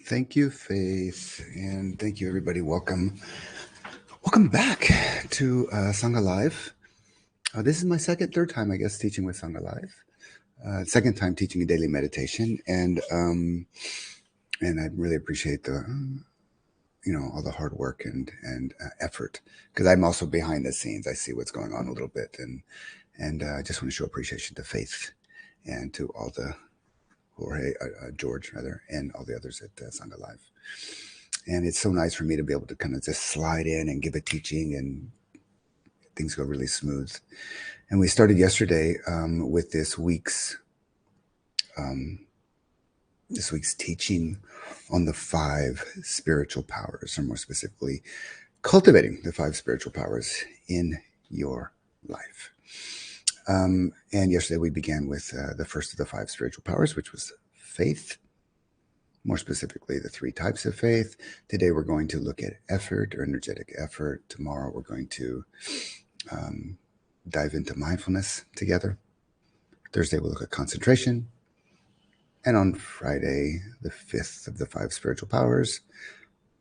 Thank you, Faith, and thank you, everybody. Welcome back to Sangha Live. This is my third time, I guess, teaching with Sangha Live. Second time teaching a daily meditation, and I really appreciate all the hard work and effort, because I'm also behind the scenes. I see what's going on a little bit, and I just want to show appreciation to Faith and to all the George rather, and all the others at Sangha Live. And it's so nice for me to be able to kind of just slide in and give a teaching, and things go really smooth. And we started yesterday with this week's teaching on the 5 spiritual powers, or more specifically, cultivating the 5 spiritual powers in your life. And yesterday we began with the first of the 5 spiritual powers, which was faith. More specifically, the 3 types of faith. Today we're going to look at effort, or energetic effort. Tomorrow we're going to dive into mindfulness together. Thursday we'll look at concentration. And on Friday, the 5th of the 5 spiritual powers,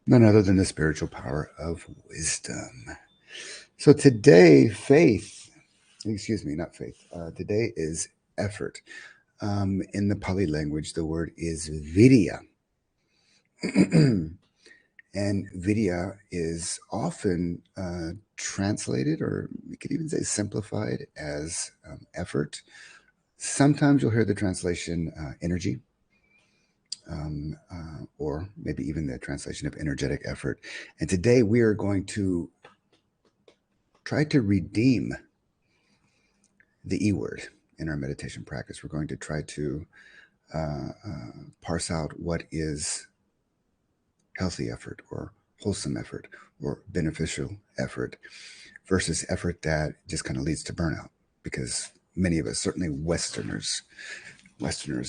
none other than the spiritual power of wisdom. So today, today is effort. In the Pali language, the word is vidya. And vidya is often translated, or you could even say simplified, as effort. Sometimes you'll hear the translation energy, or maybe even the translation of energetic effort. And today we are going to try to redeem the E word in our meditation practice. We're going to try to parse out what is healthy effort, or wholesome effort, or beneficial effort, versus effort that just kind of leads to burnout. Because many of us, certainly Westerners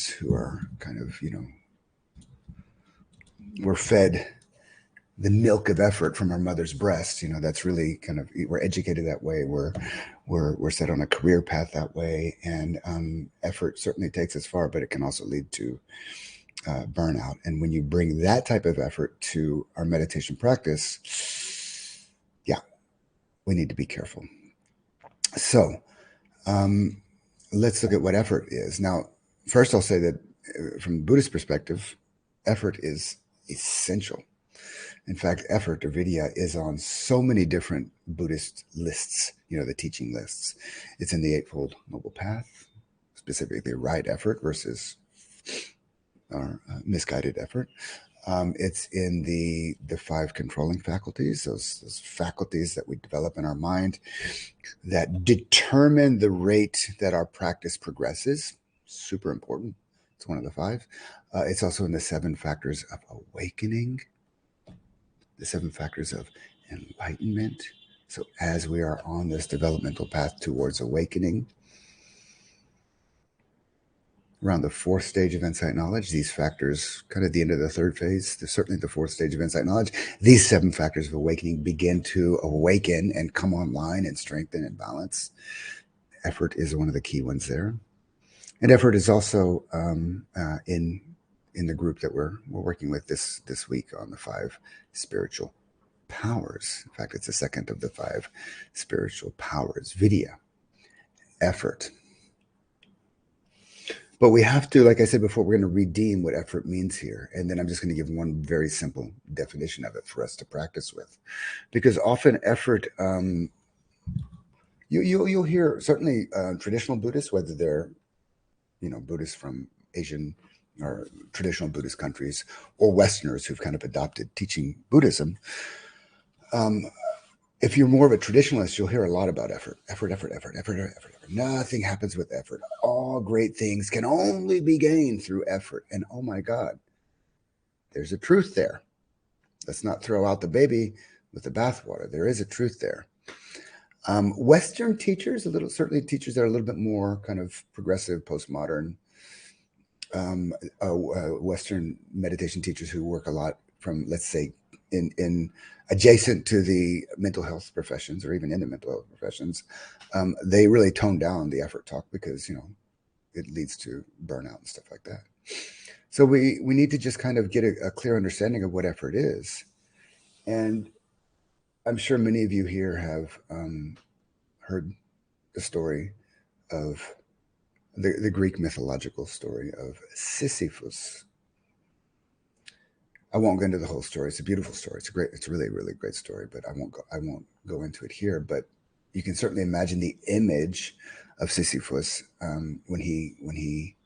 who are kind of, we're fed the milk of effort from our mother's breast. That's really kind of, we're educated that way. We're set on a career path that way, and effort certainly takes us far, but it can also lead to burnout. And when you bring that type of effort to our meditation practice, we need to be careful. So let's look at what effort is. Now, first I'll say that from the Buddhist perspective, effort is essential. In fact, effort, or vidya, is on so many different Buddhist lists, the teaching lists. It's in the Eightfold Noble Path, specifically right effort versus our misguided effort. It's in the 5 controlling faculties, those faculties that we develop in our mind that determine the rate that our practice progresses. Super important. It's one of the 5. It's also in the 7 factors of awakening, the 7 factors of enlightenment. So as we are on this developmental path towards awakening, around the 4th stage of insight knowledge, these factors, kind of the end of the 3rd phase, certainly the 4th stage of insight knowledge, these 7 factors of awakening begin to awaken and come online and strengthen and balance. Effort is one of the key ones there. And effort is also in the group that we're working with this week on the 5 spiritual powers. In fact, it's the 2nd of the 5 spiritual powers, vidya, effort. But we have to, like I said before, we're going to redeem what effort means here. And then I'm just going to give one very simple definition of it for us to practice with. Because often effort, you'll hear, certainly traditional Buddhists, whether they're, Buddhists from Asian or traditional Buddhist countries, or Westerners who've kind of adopted teaching Buddhism. If you're more of a traditionalist, you'll hear a lot about effort. Nothing happens with effort. All great things can only be gained through effort. And oh my God, there's a truth there. Let's not throw out the baby with the bathwater. There is a truth there. Western teachers, certainly teachers that are a little bit more kind of progressive, postmodern, Western meditation teachers who work a lot from, let's say, in adjacent to the mental health professions, or even in the mental health professions, they really tone down the effort talk because, it leads to burnout and stuff like that. So we need to just kind of get a clear understanding of what effort is. And I'm sure many of you here have heard the story of the Greek mythological story of Sisyphus. I won't go into the whole story. It's a beautiful story. It's a really, really great story, but I won't go into it here. But you can certainly imagine the image of Sisyphus when he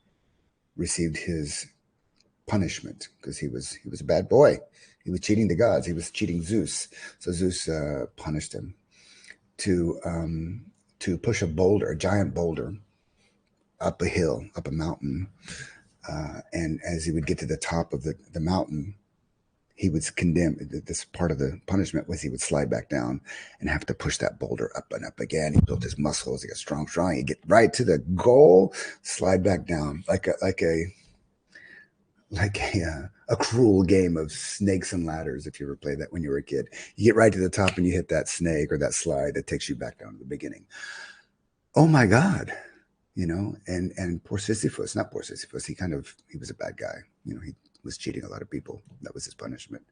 received his punishment because he was a bad boy. He was cheating the gods. He was cheating Zeus. So Zeus punished him to push a boulder, a giant boulder, up a hill, up a mountain. And as he would get to the top of the mountain, he was condemned. This part of the punishment was he would slide back down and have to push that boulder up and up again. He built his muscles. He got strong. He'd get right to the goal, slide back down like a cruel game of snakes and ladders. If you ever played that when you were a kid, you get right to the top and you hit that snake or that slide that takes you back down to the beginning. Oh my God. And poor Sisyphus, not poor Sisyphus. He was a bad guy. He was cheating a lot of people. That was his punishment.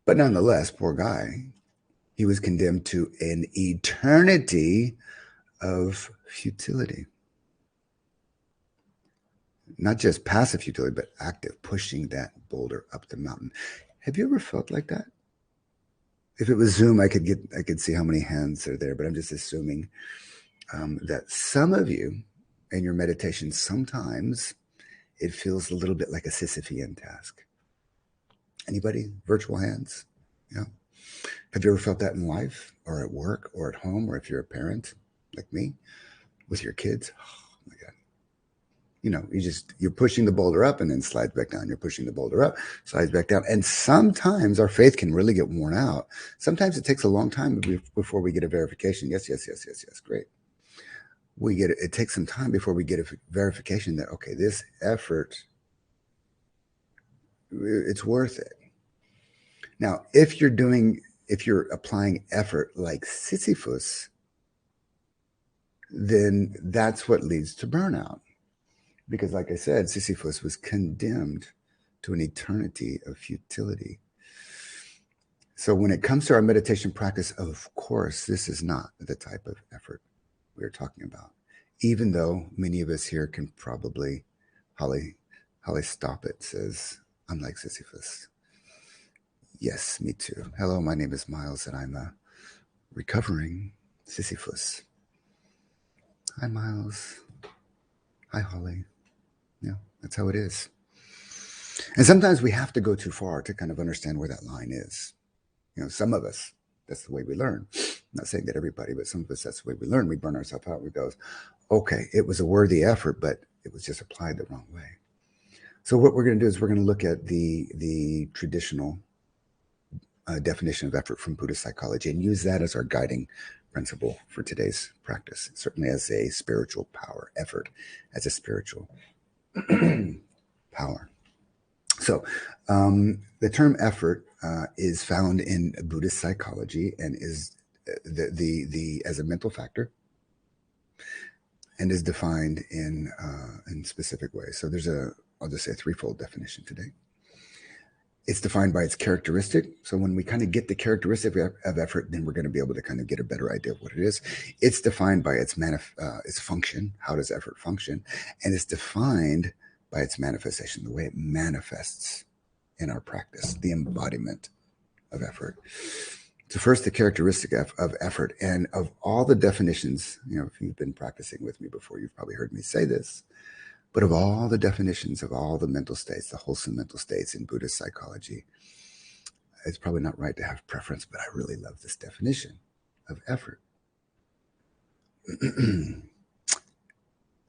But nonetheless, poor guy, he was condemned to an eternity of futility. Not just passive futility, but active, pushing that boulder up the mountain. Have you ever felt like that? If it was Zoom, I could see how many hands are there, but I'm just assuming that some of you in your meditation, sometimes it feels a little bit like a Sisyphean task. Anybody? Virtual hands? Yeah. Have you ever felt that in life or at work or at home, or if you're a parent like me with your kids? Oh my God. You're pushing the boulder up and then slides back down. You're pushing the boulder up, slides back down. And sometimes our faith can really get worn out. Sometimes it takes a long time before we get a verification. Yes. Great. It takes some time before we get a verification that, okay, this effort, it's worth it. Now, if you're applying effort like Sisyphus, then that's what leads to burnout. Because like I said, Sisyphus was condemned to an eternity of futility. So when it comes to our meditation practice, of course, this is not the type of effort we're talking about. Even though many of us here can probably, Holly Stop It says, I'm like Sisyphus. Yes, me too. Hello, my name is Miles, and I'm a recovering Sisyphus. Hi, Miles. Hi, Holly. Yeah, that's how it is. And sometimes we have to go too far to kind of understand where that line is. Some of us, that's the way we learn. I'm not saying that everybody, but some of us, that's the way we learn. We burn ourselves out. We go, okay, it was a worthy effort, but it was just applied the wrong way. So what we're going to do is we're going to look at the traditional definition of effort from Buddhist psychology and use that as our guiding principle for today's practice. Certainly as a spiritual power, effort as a spiritual power. So the term effort is found in Buddhist psychology and is as a mental factor and is defined in specific ways. So I'll just say a threefold definition today. It's defined by its characteristic. So when we kind of get the characteristic of effort, then we're going to be able to kind of get a better idea of what it is. It's defined by its function. How does effort function? And it's defined by its manifestation, the way it manifests in our practice, the embodiment of effort. So first, the characteristic of effort. And of all the definitions, if you've been practicing with me before, you've probably heard me say this, but of all the definitions of all the mental states, the wholesome mental states in Buddhist psychology, it's probably not right to have preference, but I really love this definition of effort.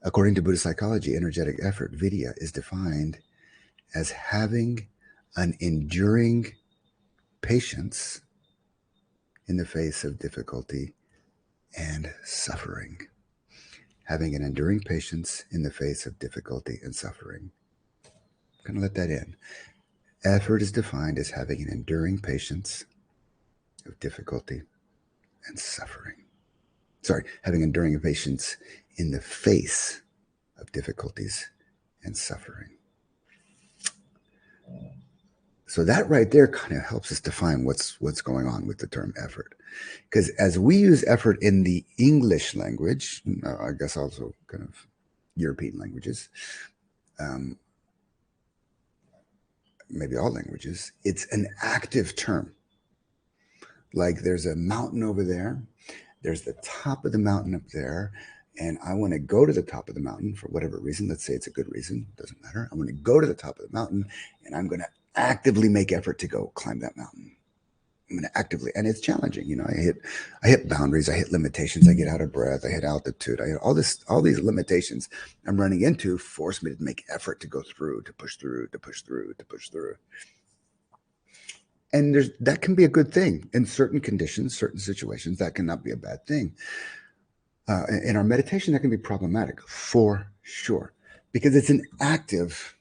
According to Buddhist psychology, energetic effort, vidya, is defined as having an enduring patience in the face of difficulty and suffering. Having an enduring patience in the face of difficulty and suffering. I'm going to let that in. Effort is defined as having an enduring patience of difficulty and suffering. Having enduring patience in the face of difficulties and suffering. So that right there kind of helps us define what's going on with the term effort. Because as we use effort in the English language, I guess also kind of European languages, um, maybe all languages, it's an active term. Like there's a mountain over there, there's the top of the mountain up there, and I want to go to the top of the mountain for whatever reason. Let's say it's a good reason, doesn't matter. I want to go to the top of the mountain, and I'm going to actively make effort to go climb that mountain. I'm going to actively, and it's challenging. You know, I hit boundaries, I hit limitations, I get out of breath, I hit altitude, I hit all these limitations I'm running into force me to make effort to go through, to push through, to push through, to push through. And that can be a good thing in certain conditions, certain situations. That cannot be a bad thing. In our meditation, that can be problematic for sure, because it's an active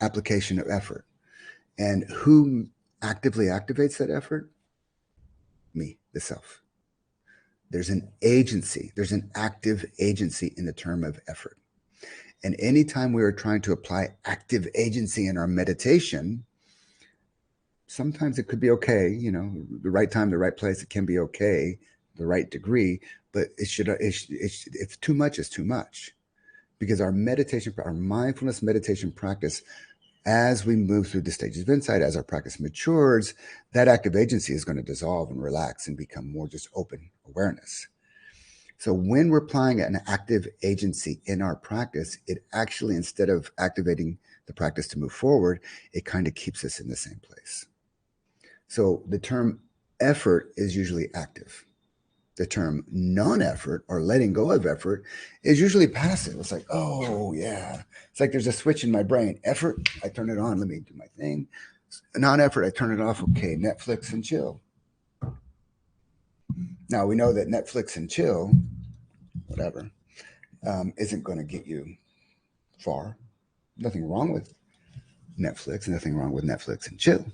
application of effort. And who actively activates that effort? Me, the self. There's an agency, there's an active agency in the term of effort. And anytime we are trying to apply active agency in our meditation, sometimes it could be okay, you know, the right time, the right place, it can be okay, the right degree, but it's too much is too much, because our meditation, our mindfulness meditation practice, as we move through the stages of insight, as our practice matures, that active agency is going to dissolve and relax and become more just open awareness. So when we're applying an active agency in our practice, it actually, instead of activating the practice to move forward, it kind of keeps us in the same place. So the term effort is usually active. The term non-effort or letting go of effort is usually passive. It's like, oh yeah. It's like there's a switch in my brain. Effort, I turn it on, let me do my thing. Non-effort, I turn it off. Okay, Netflix and chill. Now we know that Netflix and chill, whatever, isn't going to get you far. Nothing wrong with Netflix, nothing wrong with Netflix and chill,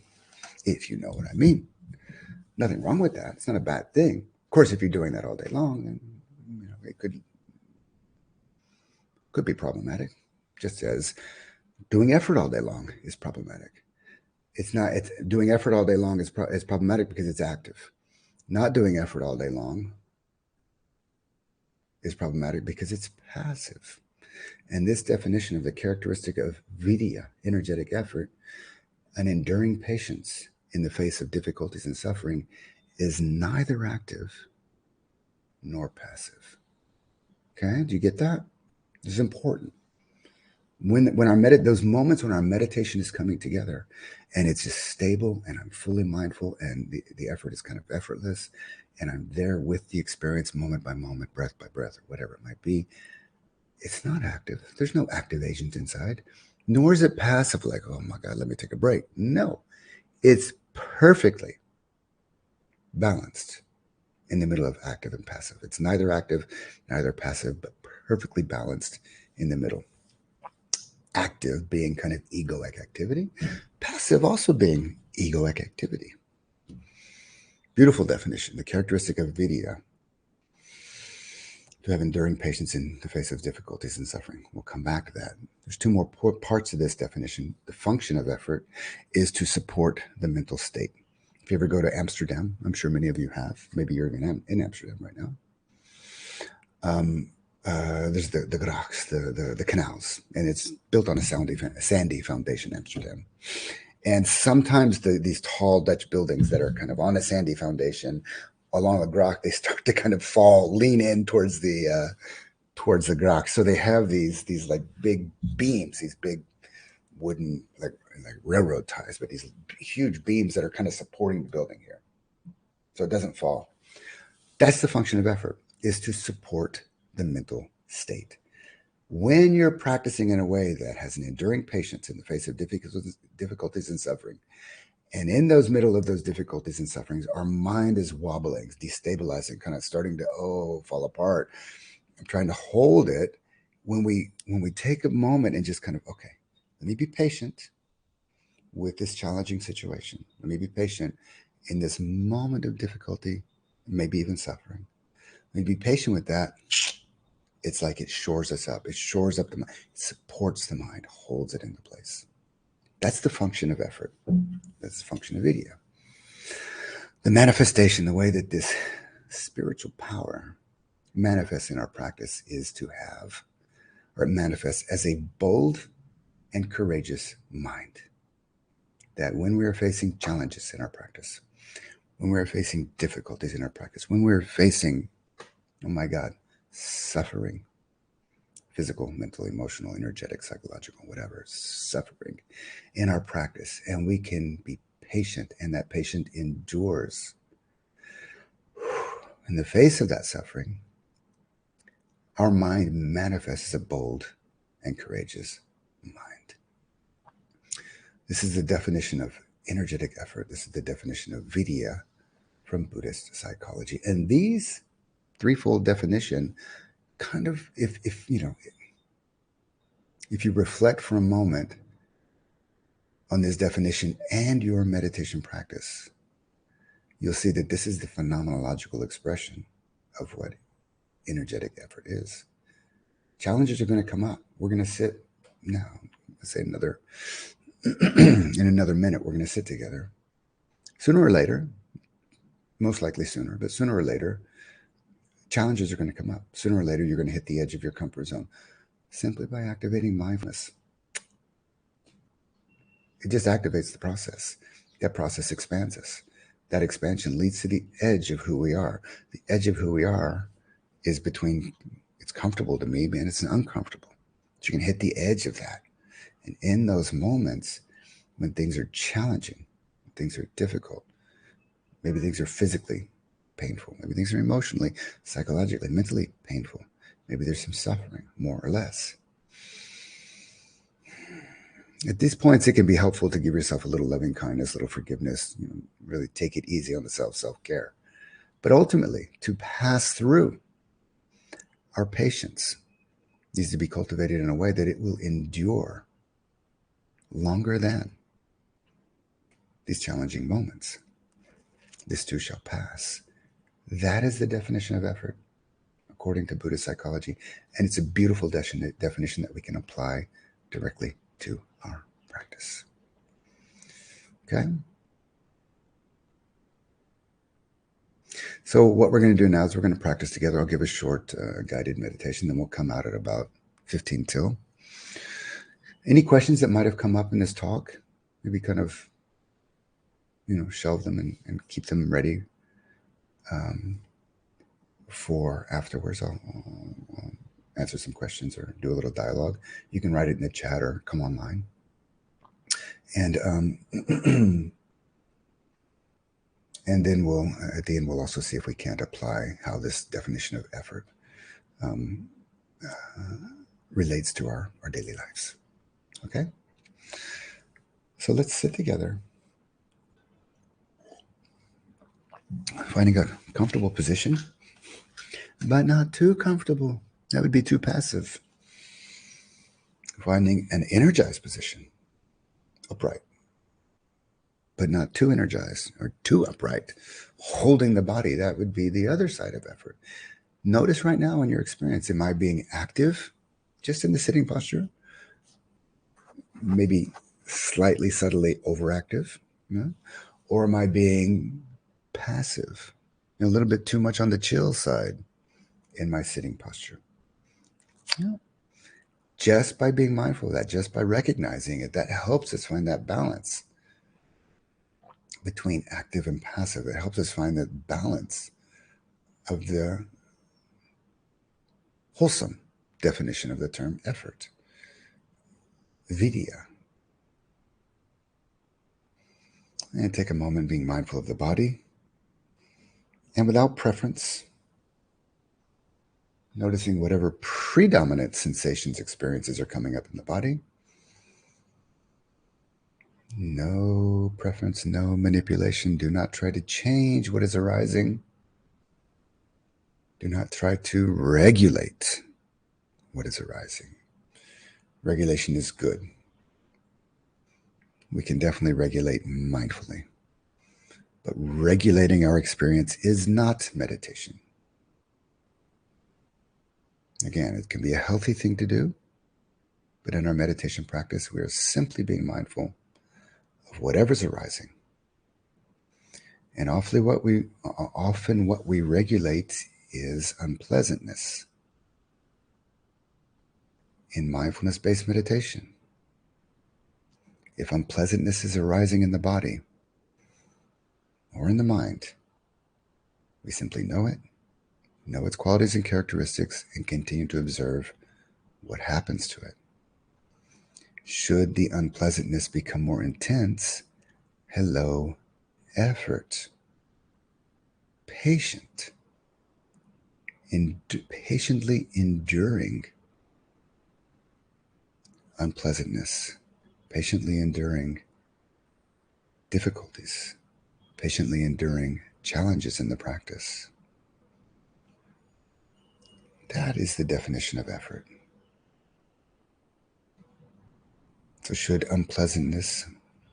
if you know what I mean. Nothing wrong with that. It's not a bad thing. Of course, if you're doing that all day long, then you know, it could be problematic, just as doing effort all day long is problematic. It's not. It's doing effort all day long is problematic because it's active. Not doing effort all day long is problematic because it's passive. And this definition of the characteristic of vidya, energetic effort, an enduring patience in the face of difficulties and suffering, is neither active nor passive. Okay, do you get that? This is important. When our those moments when our meditation is coming together, and it's just stable, and I'm fully mindful, and the effort is kind of effortless, and I'm there with the experience moment by moment, breath by breath, or whatever it might be. It's not active. There's no active agent inside, nor is it passive, like, oh my God, let me take a break. No, it's perfectly balanced in the middle of active and passive. It's neither active, neither passive, but perfectly balanced in the middle. Active being kind of egoic activity, passive also being egoic activity. Beautiful definition. The characteristic of vidya, to have enduring patience in the face of difficulties and suffering. We'll come back to that. There's two more parts of this definition. The function of effort is to support the mental state. If you ever go to Amsterdam, I'm sure many of you have. Maybe you're even in Amsterdam right now. There's the grachts, the canals, and it's built on a sandy foundation, Amsterdam. And sometimes these tall Dutch buildings that are kind of on a sandy foundation along the gracht, they start to kind of lean in towards the gracht. So they have these like big beams, these big wooden like railroad ties, but these huge beams that are kind of supporting the building here, so it doesn't fall. That's the function of effort, is to support the mental state. When you're practicing in a way that has an enduring patience in the face of difficulties and suffering, and in those middle of those difficulties and sufferings, our mind is wobbling, destabilizing, kind of starting to fall apart. I'm trying to hold it. When we take a moment and just kind of, okay, let me be patient with this challenging situation. Let me be patient in this moment of difficulty, maybe even suffering. Let me be patient with that. It's like it shores us up. It shores up the mind. It supports the mind, holds it into place. That's the function of effort. That's the function of vidya. The manifestation, the way that this spiritual power manifests in our practice is to have, or it manifests as a bold and courageous mind. That when we are facing challenges in our practice, when we're facing difficulties in our practice, when we're facing, oh my God, suffering, physical, mental, emotional, energetic, psychological, whatever, suffering in our practice, and we can be patient, and that patient endures. In the face of that suffering, our mind manifests as a bold and courageous mind. This is the definition of energetic effort. This is the definition of vidya from Buddhist psychology. And these threefold definition kind of, if you reflect for a moment on this definition and your meditation practice, you'll see that this is the phenomenological expression of what energetic effort is. Challenges are going to come up. We're going to sit now, let's say in another minute, we're going to sit together. Sooner or later, most likely sooner, but sooner or later, challenges are going to come up. Sooner or later, you're going to hit the edge of your comfort zone simply by activating mindfulness. It just activates the process. That process expands us. That expansion leads to the edge of who we are. The edge of who we are is between, it's comfortable to me, and it's uncomfortable. So you can hit the edge of that. And in those moments, when things are challenging, when things are difficult, maybe things are physically painful, maybe things are emotionally, psychologically, mentally painful, maybe there's some suffering, more or less. At these points, it can be helpful to give yourself a little loving kindness, a little forgiveness, really take it easy on the self-care. But ultimately, to pass through, our patience needs to be cultivated in a way that it will endure longer than these challenging moments. This too shall pass. That is the definition of effort, according to Buddhist psychology. And it's a beautiful definition that we can apply directly to our practice. Okay? So what we're going to do now is we're going to practice together. I'll give a short guided meditation, then we'll come out at about 15 till. Any questions that might have come up in this talk, maybe kind of, shelve them and keep them ready for afterwards. I'll answer some questions or do a little dialogue. You can write it in the chat or come online. And and then we'll, at the end, we'll also see if we can't apply how this definition of effort relates to our daily lives. Okay? So let's sit together, finding a comfortable position, but not too comfortable. That would be too passive. Finding an energized position, upright, but not too energized or too upright. Holding the body, that would be the other side of effort. Notice right now in your experience, am I being active just in the sitting posture? Maybe slightly, subtly overactive? Or am I being passive? A little bit too much on the chill side in my sitting posture? Just by being mindful of that, just by recognizing it, that helps us find that balance between active and passive. It helps us find that balance of the wholesome definition of the term effort, vidya. And take a moment being mindful of the body, and without preference, noticing whatever predominant sensations, experiences are coming up in the body. No preference, no manipulation. Do not try to change what is arising. Do not try to regulate what is arising. Regulation is good. We can definitely regulate mindfully. But regulating our experience is not meditation. Again, it can be a healthy thing to do, but in our meditation practice, we are simply being mindful of whatever's arising. And often what we regulate is unpleasantness in mindfulness-based meditation. If unpleasantness is arising in the body or in the mind, we simply know it, know its qualities and characteristics, and continue to observe what happens to it. Should the unpleasantness become more intense, hello, effort, patient, patiently enduring unpleasantness, patiently enduring difficulties, patiently enduring challenges in the practice. That is the definition of effort. So, should unpleasantness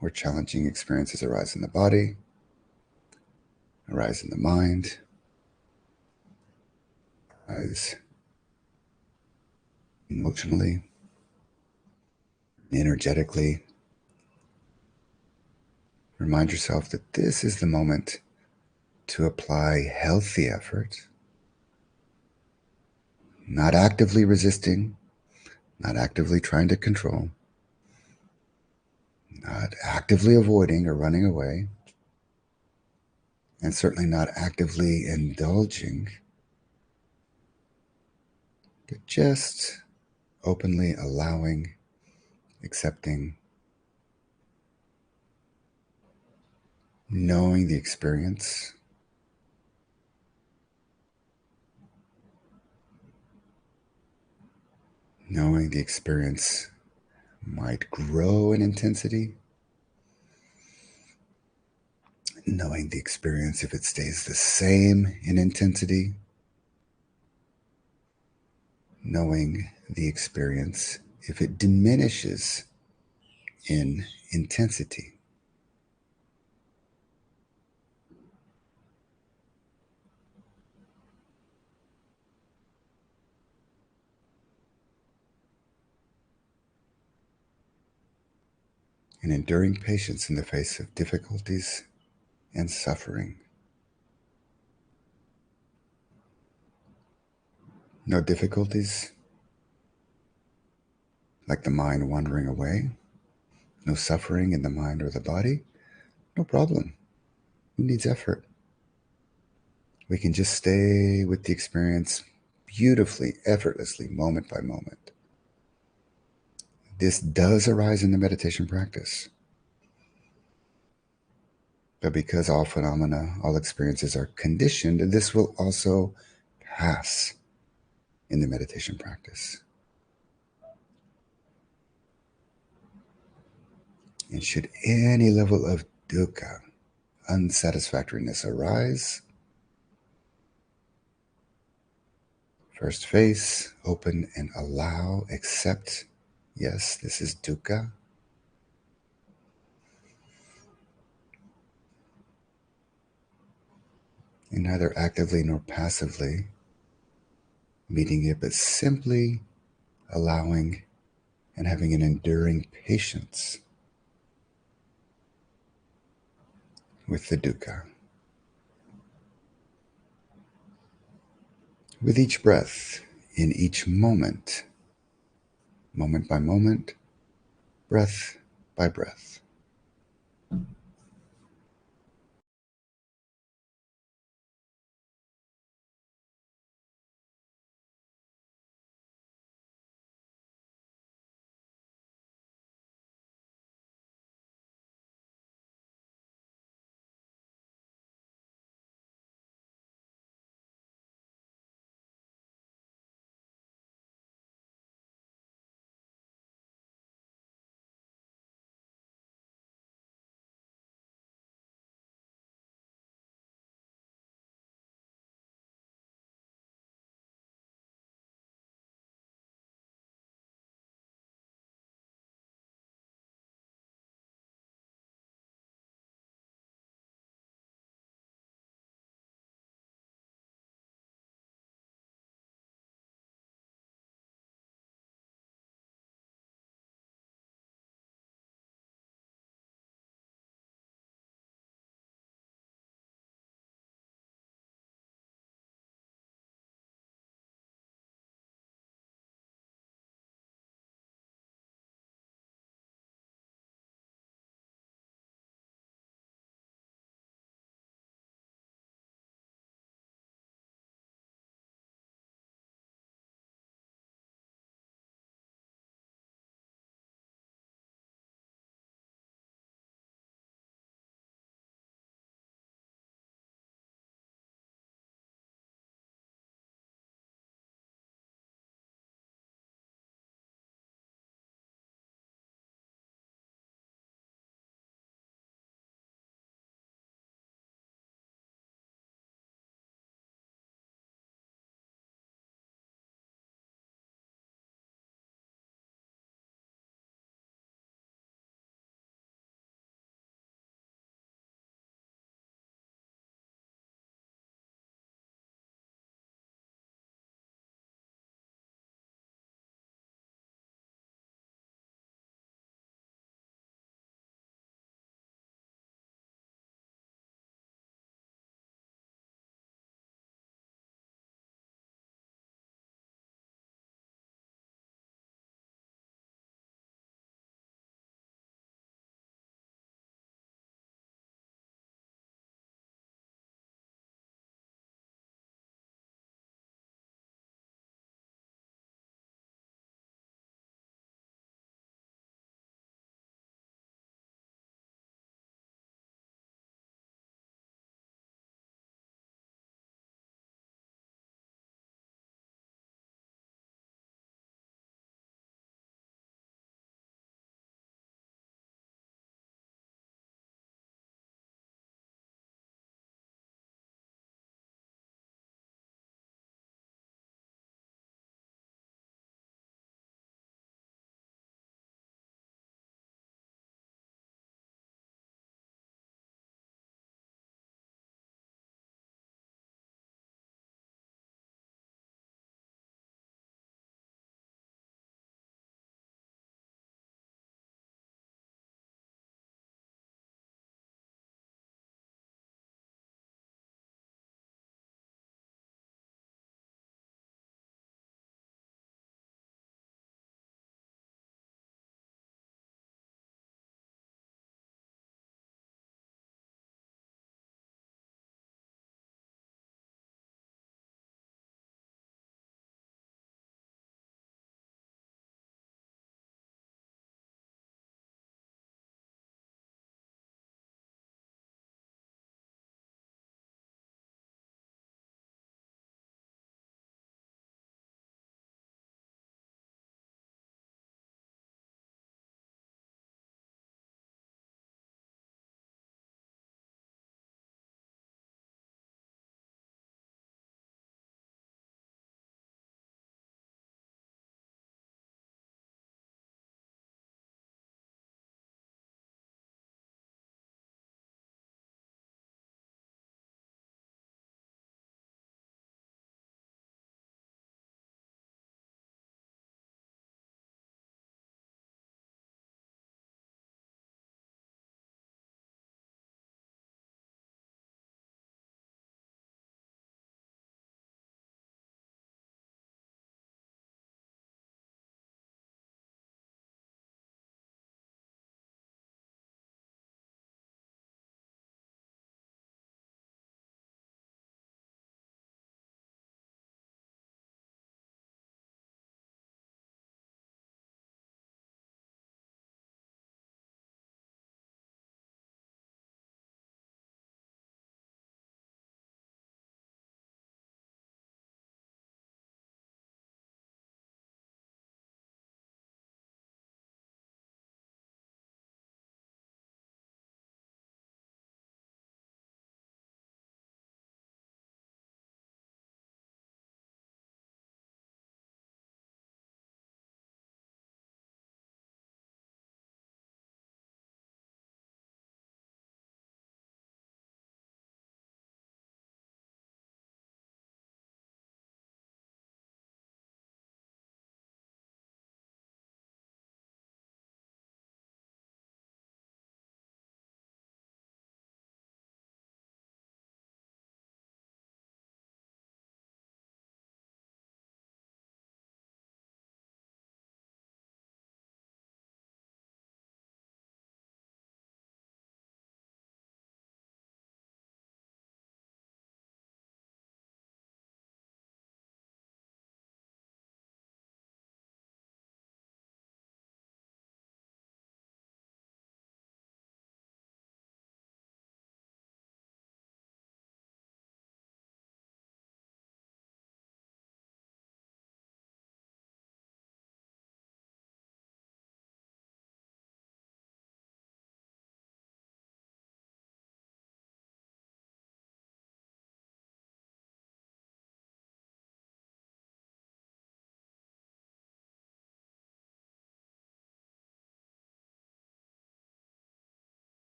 or challenging experiences arise in the body, arise in the mind, arise emotionally, energetically, remind yourself that this is the moment to apply healthy effort, not actively resisting, not actively trying to control, not actively avoiding or running away, and certainly not actively indulging, but just openly allowing, accepting, knowing the experience, knowing the experience might grow in intensity, knowing the experience if it stays the same in intensity, knowing the experience if it diminishes in intensity. And enduring patience in the face of difficulties and suffering. No difficulties, like the mind wandering away. No suffering in the mind or the body. No problem. Who needs effort? We can just stay with the experience beautifully, effortlessly, moment by moment. This does arise in the meditation practice. But because all phenomena, all experiences are conditioned, this will also pass in the meditation practice. And should any level of dukkha, unsatisfactoriness arise, first face, open and allow, accept, yes, this is dukkha. And neither actively nor passively meeting it, but simply allowing and having an enduring patience with the dukkha. With each breath, in each moment, moment by moment, breath by breath.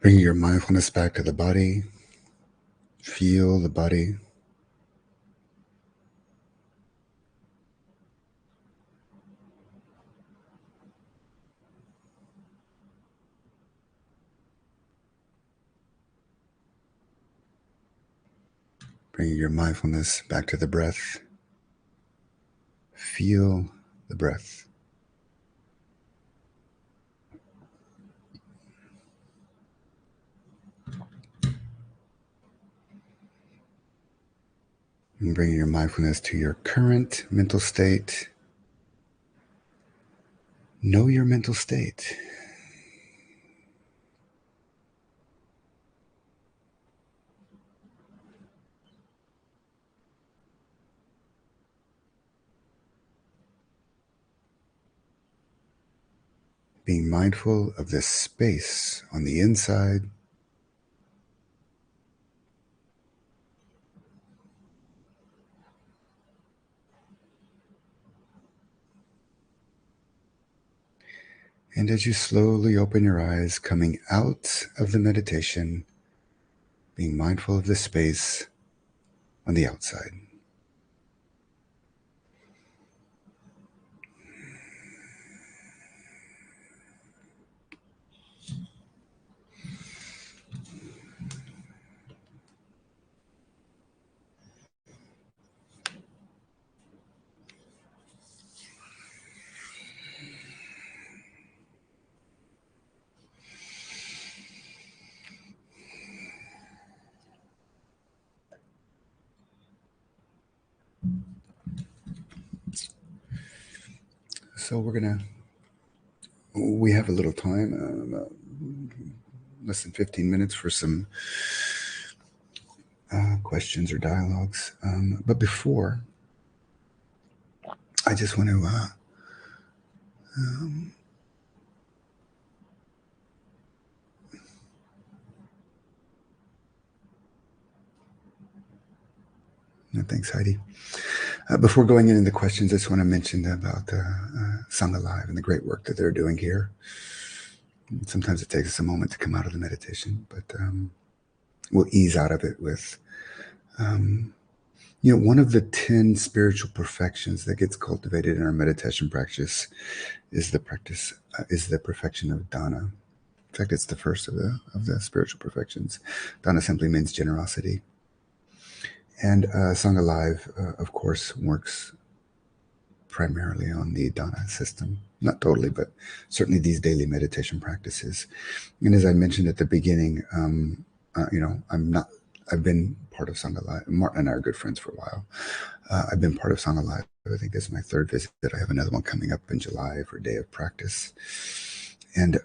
Bringing your mindfulness back to the body. Feel the body. Bringing your mindfulness back to the breath. Feel the breath. And bringing your mindfulness to your current mental state. Know your mental state. Being mindful of this space on the inside. And as you slowly open your eyes, coming out of the meditation, being mindful of the space on the outside. So we have a little time, less than 15 minutes for some questions or dialogues. But before, I just want to thanks, Heidi. Before going into the questions, I just want to mention about Sangha Live and the great work that they're doing here. Sometimes it takes us a moment to come out of the meditation, but we'll ease out of it with, one of the 10 spiritual perfections that gets cultivated in our meditation practice is the perfection of dana. In fact, it's the first of the spiritual perfections. Dana simply means generosity. And Sangha Live, of course, works primarily on the dana system. Not totally, but certainly these daily meditation practices. And as I mentioned at the beginning, I've been part of Sangha Live. Martin and I are good friends for a while. I've been part of Sangha Live. I think this is my third visit. I have another one coming up in July for a day of practice. And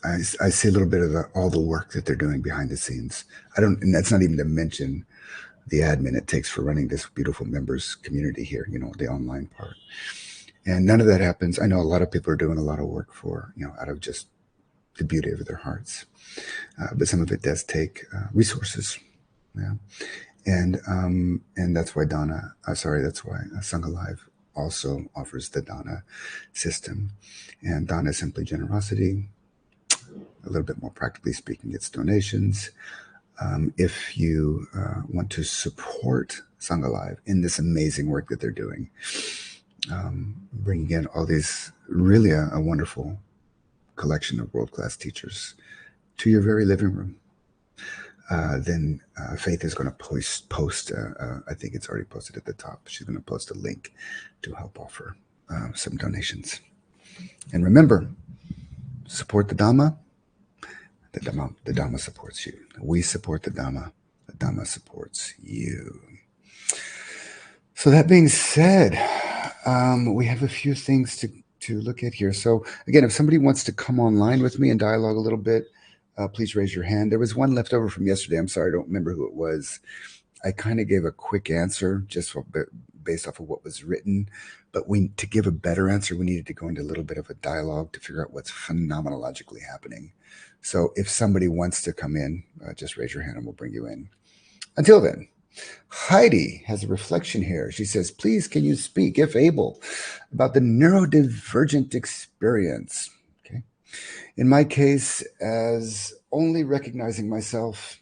I see a little bit of all the work that they're doing behind the scenes. And that's not even to mention the admin it takes for running this beautiful members community here, the online part. And none of that happens. I know a lot of people are doing a lot of work for, out of just the beauty of their hearts. But some of it does take resources. Yeah. And that's why that's why Sangha Live also offers the dana system. And dana is simply generosity. A little bit more practically speaking, it's donations. If you want to support Sangha Live in this amazing work that they're doing, bringing in all these really a wonderful collection of world-class teachers to your very living room, then Faith is going to post I think it's already posted at the top. She's going to post a link to help offer some donations. And remember, support the Dhamma. The Dhamma supports you. We support the Dhamma. The Dhamma supports you. So that being said, we have a few things to look at here. So again, if somebody wants to come online with me and dialogue a little bit, please raise your hand. There was one left over from yesterday. I'm sorry, I don't remember who it was. I kind of gave a quick answer just based off of what was written. But to give a better answer, we needed to go into a little bit of a dialogue to figure out what's phenomenologically happening. So if somebody wants to come in, just raise your hand and we'll bring you in. Until then, Heidi has a reflection here. She says, please, can you speak, if able, about the neurodivergent experience? Okay. In my case, as only recognizing myself,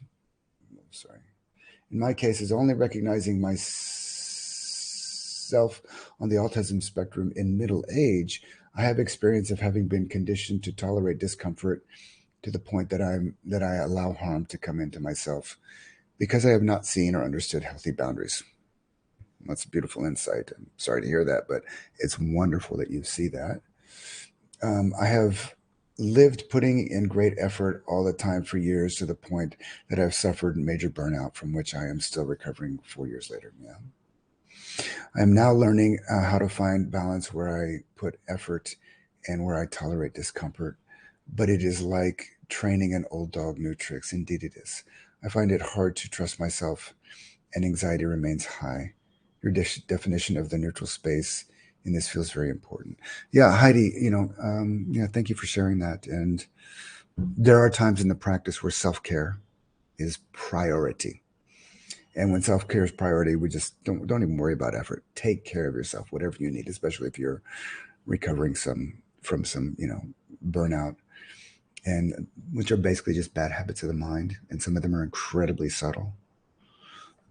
sorry, in my case, as only recognizing myself on the autism spectrum in middle age, I have experience of having been conditioned to tolerate discomfort to the point that I allow harm to come into myself because I have not seen or understood healthy boundaries. That's a beautiful insight. I'm sorry to hear that, but it's wonderful that you see that. I have lived putting in great effort all the time for years to the point that I've suffered major burnout from which I am still recovering 4 years later. Yeah. I am now learning how to find balance where I put effort and where I tolerate discomfort. But it is like training an old dog new tricks. Indeed, it is. I find it hard to trust myself, and anxiety remains high. Your definition of the neutral space in this feels very important. Yeah, Heidi, yeah, thank you for sharing that. And there are times in the practice where self care is priority. And when self care is priority, we just don't even worry about effort. Take care of yourself, whatever you need, especially if you're recovering from some burnout, and which are basically just bad habits of the mind, and some of them are incredibly subtle.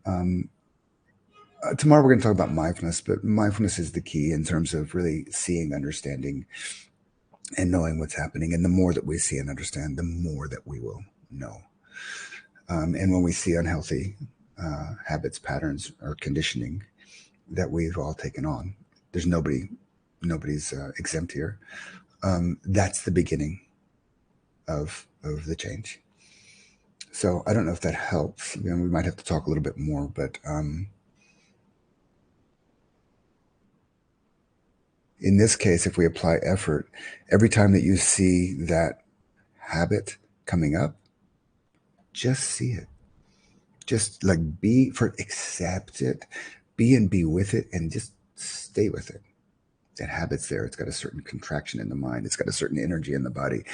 Um, Tomorrow we're going to talk about mindfulness, but mindfulness is the key in terms of really seeing, understanding, and knowing what's happening. And the more that we see and understand, the more that we will know. And when we see unhealthy habits, patterns, or conditioning that we've all taken on, there's nobody's exempt here. That's the beginning of the change. So I don't know if that helps. We might have to talk a little bit more, but in this case, if we apply effort, every time that you see that habit coming up, just see it. Just like accept it, be with it, and just stay with it. That habit's there. It's got a certain contraction in the mind. It's got a certain energy in the body,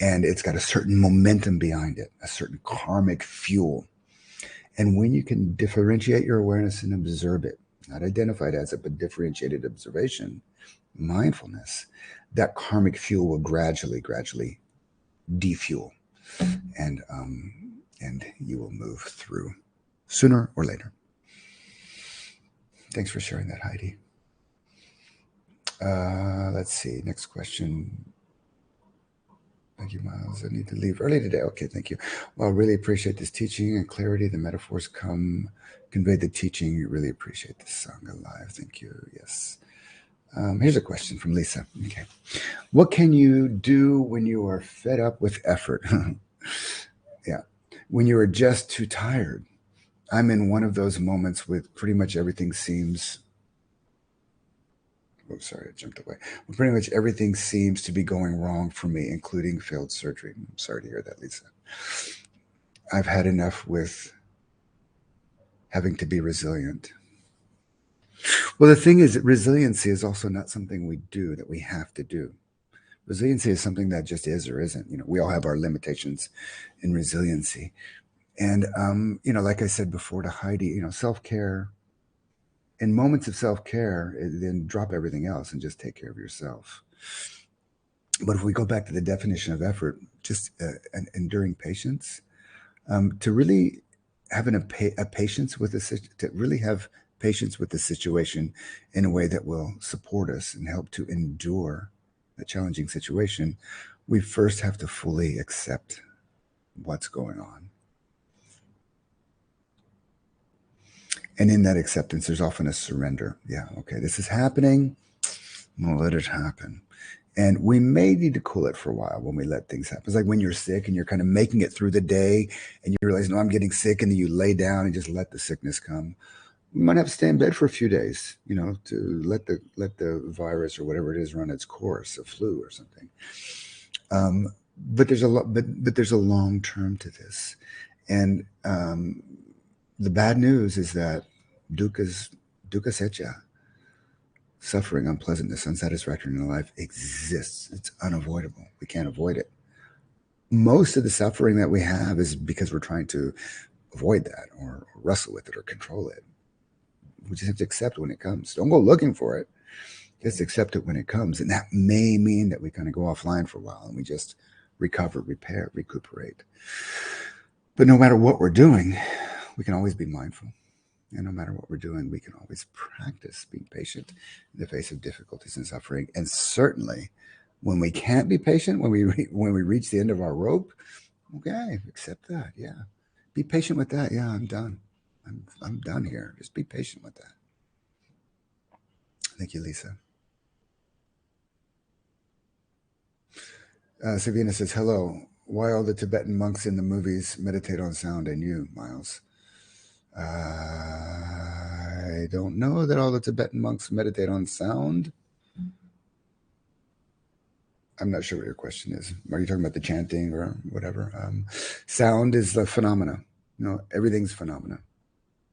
and it's got a certain momentum behind it, a certain karmic fuel. And when you can differentiate your awareness and observe it, not identified as it, but differentiated observation, mindfulness, that karmic fuel will gradually defuel, and you will move through sooner or later. Thanks for sharing that, Heidi. Let's see. Next question. Thank you, Miles. I need to leave early today. Okay, thank you. Well, I really appreciate this teaching and clarity. The metaphors convey the teaching. Really appreciate this song alive. Thank you. Yes. Here's a question from Lisa. Okay. What can you do when you are fed up with effort? Yeah. When you are just too tired. I'm in one of those moments with pretty much everything seems. Oh, sorry, I jumped away. Well, pretty much everything seems to be going wrong for me, including failed surgery. I'm sorry to hear that, Lisa. I've had enough with having to be resilient. Well, the thing is that resiliency is also not something we do, that we have to do. Resiliency is something that just is or isn't. We all have our limitations in resiliency. And, like I said before to Heidi, self care, in moments of self care, then drop everything else and just take care of yourself. But if we go back to the definition of effort, just an enduring patience, to really have a patience with to really have patience with the situation in a way that will support us and help to endure a challenging situation, we first have to fully accept what's going on. And in that acceptance, there's often a surrender. Yeah, okay, this is happening. I'm going to let it happen. And we may need to cool it for a while when we let things happen. It's like when you're sick and you're kind of making it through the day and you realize, no, I'm getting sick. And then you lay down and just let the sickness come. You might have to stay in bed for a few days, to let the virus or whatever it is run its course, a flu or something. But there's a long term to this. And the bad news is that dukkha secha, suffering, unpleasantness, unsatisfaction in life exists. It's unavoidable. We can't avoid it. Most of the suffering that we have is because we're trying to avoid that or wrestle with it or control it. We just have to accept when it comes. Don't go looking for it. Just accept it when it comes. And that may mean that we kind of go offline for a while and we just recover, repair, recuperate. But no matter what we're doing, we can always be mindful. And no matter what we're doing, we can always practice being patient in the face of difficulties and suffering. And certainly, when we can't be patient, when we reach the end of our rope, okay, accept that. Yeah, be patient with that. Yeah, I'm done. I'm done here. Just be patient with that. Thank you, Lisa. Savina says, hello. Why all the Tibetan monks in the movies meditate on sound and you, Miles? I don't know that all the Tibetan monks meditate on sound. I'm not sure what your question is. Are you talking about the chanting or whatever? Sound is the phenomena. Everything's phenomena.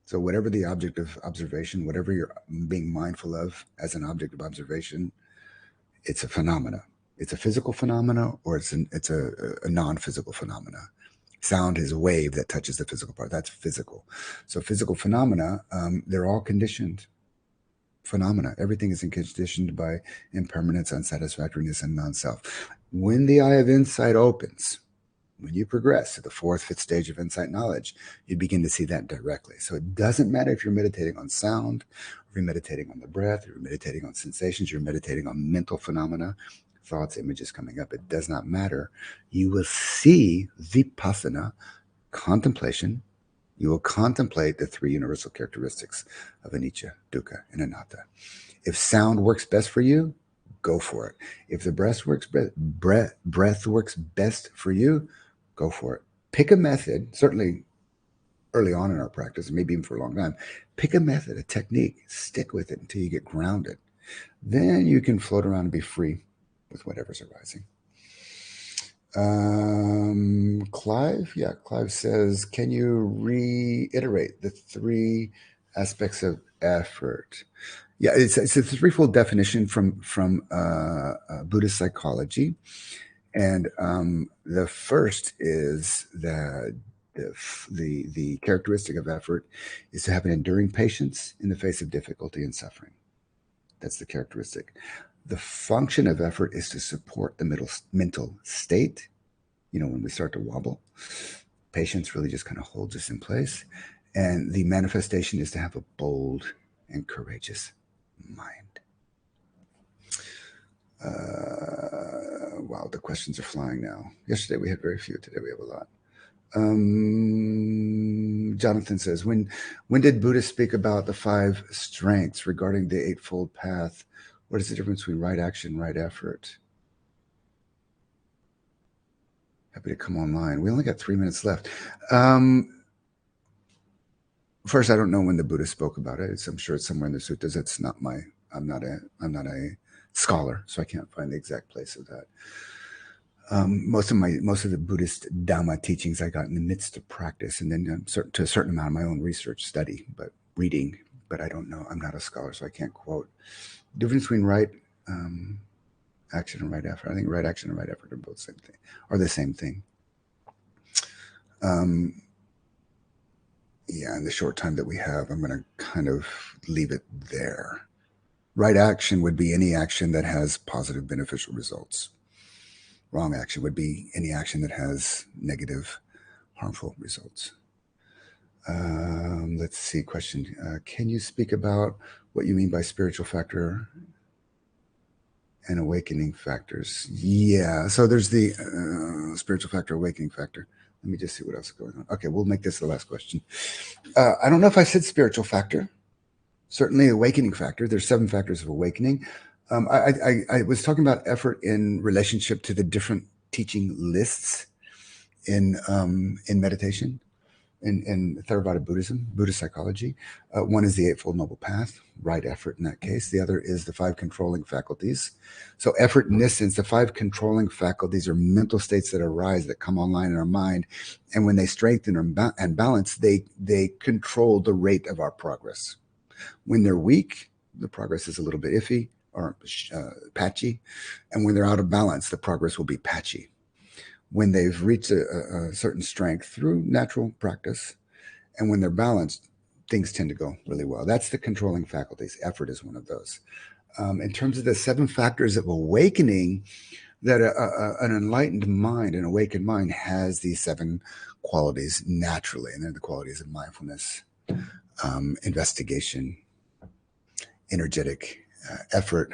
So whatever the object of observation, whatever you're being mindful of as an object of observation, it's a phenomena. It's a physical phenomena, or it's a non-physical phenomena. Sound is a wave that touches the physical part. That's physical. So physical phenomena, they're all conditioned phenomena. Everything is conditioned by impermanence, unsatisfactoriness, and non-self. When the eye of insight opens, when you progress to the fourth, fifth stage of insight knowledge, you begin to see that directly. So it doesn't matter if you're meditating on sound, or you're meditating on the breath, or you're meditating on sensations, you're meditating on mental phenomena, thoughts, images coming up. It does not matter. You will see vipassana, contemplation. You will contemplate the three universal characteristics of anicca, dukkha, and anatta. If sound works best for you, go for it. If the breath works best for you, go for it. Pick a method, certainly early on in our practice, maybe even for a long time. Pick a method, a technique, stick with it until you get grounded. Then you can float around and be free with whatever's arising. Clive says, can you reiterate the three aspects of effort? Yeah, it's a threefold definition from Buddhist psychology, and the first is that the characteristic of effort is to have an enduring patience in the face of difficulty and suffering. That's the characteristic. The function of effort is to support the mental state. When we start to wobble, patience really just kind of holds us in place. And the manifestation is to have a bold and courageous mind. Wow, the questions are flying now. Yesterday we had very few. Today we have a lot. Jonathan says, when did Buddha speak about the 5 strengths regarding the Eightfold Path? What is the difference between right action, right effort? Happy to come online. We only got 3 minutes left. First, I don't know when the Buddha spoke about it. I'm sure it's somewhere in the suttas. It's not I'm not a scholar, so I can't find the exact place of that. Most of the Buddhist Dhamma teachings I got in the midst of practice, and then to a certain amount of my own research study, but reading. But I don't know. I'm not a scholar, so I can't quote. The difference between right action and right effort. I think right action and right effort are both the same thing, or the same thing. In the short time that we have, I'm going to kind of leave it there. Right action would be any action that has positive, beneficial results. Wrong action would be any action that has negative, harmful results. Let's see, question. Can you speak about what you mean by spiritual factor and awakening factors? Yeah, so there's the spiritual factor, awakening factor. Let me just see what else is going on. Okay, we'll make this the last question. I don't know if I said spiritual factor. Certainly awakening factor. There's 7 factors of awakening. I was talking about effort in relationship to the different teaching lists in meditation, in Theravada Buddhism, Buddhist psychology. One is the Eightfold Noble Path, right effort in that case. The other is the 5 controlling faculties. So effort in this sense, the 5 controlling faculties are mental states that arise, that come online in our mind. And when they strengthen and balance, they control the rate of our progress. When they're weak, the progress is a little bit iffy or patchy. And when they're out of balance, the progress will be patchy. When they've reached a certain strength through natural practice, and when they're balanced, things tend to go really well. That's the controlling faculties. Effort is one of those. in terms of the 7 factors of awakening, that an enlightened mind, an awakened mind, has these 7 qualities naturally, and they're the qualities of mindfulness, investigation, energetic effort,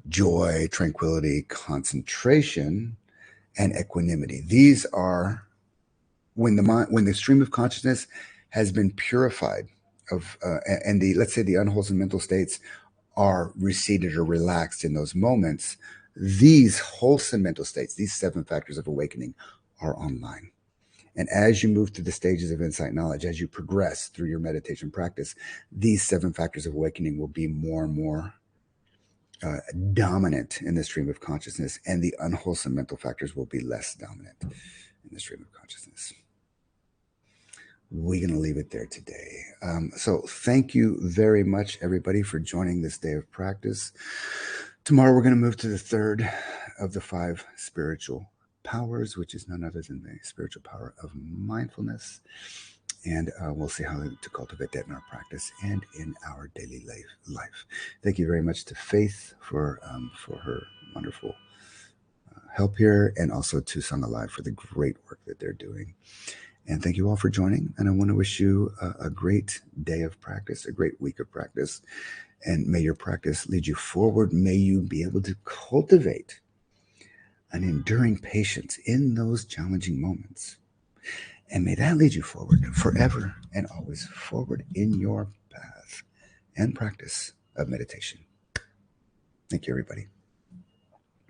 joy, tranquility, concentration, and equanimity. These are when the stream of consciousness has been purified of, and the, let's say, the unwholesome mental states are receded or relaxed in those moments. These wholesome mental states, these 7 factors of awakening, are online. And as you move through the stages of insight knowledge, as you progress through your meditation practice, these 7 factors of awakening will be more and more dominant in the stream of consciousness, and the unwholesome mental factors will be less dominant in the stream of consciousness. We're going to leave it there today. So thank you very much, everybody, for joining this day of practice. Tomorrow, we're going to move to the 3rd of the 5 spiritual powers, which is none other than the spiritual power of mindfulness. And we'll see how to cultivate that in our practice and in our daily life. Thank you very much to Faith for her wonderful help here, and also to Sangha Live for the great work that they're doing. And thank you all for joining. And I want to wish you a great day of practice, a great week of practice. And may your practice lead you forward. May you be able to cultivate an enduring patience in those challenging moments. And may that lead you forward forever and always, forward in your path and practice of meditation. Thank you, everybody.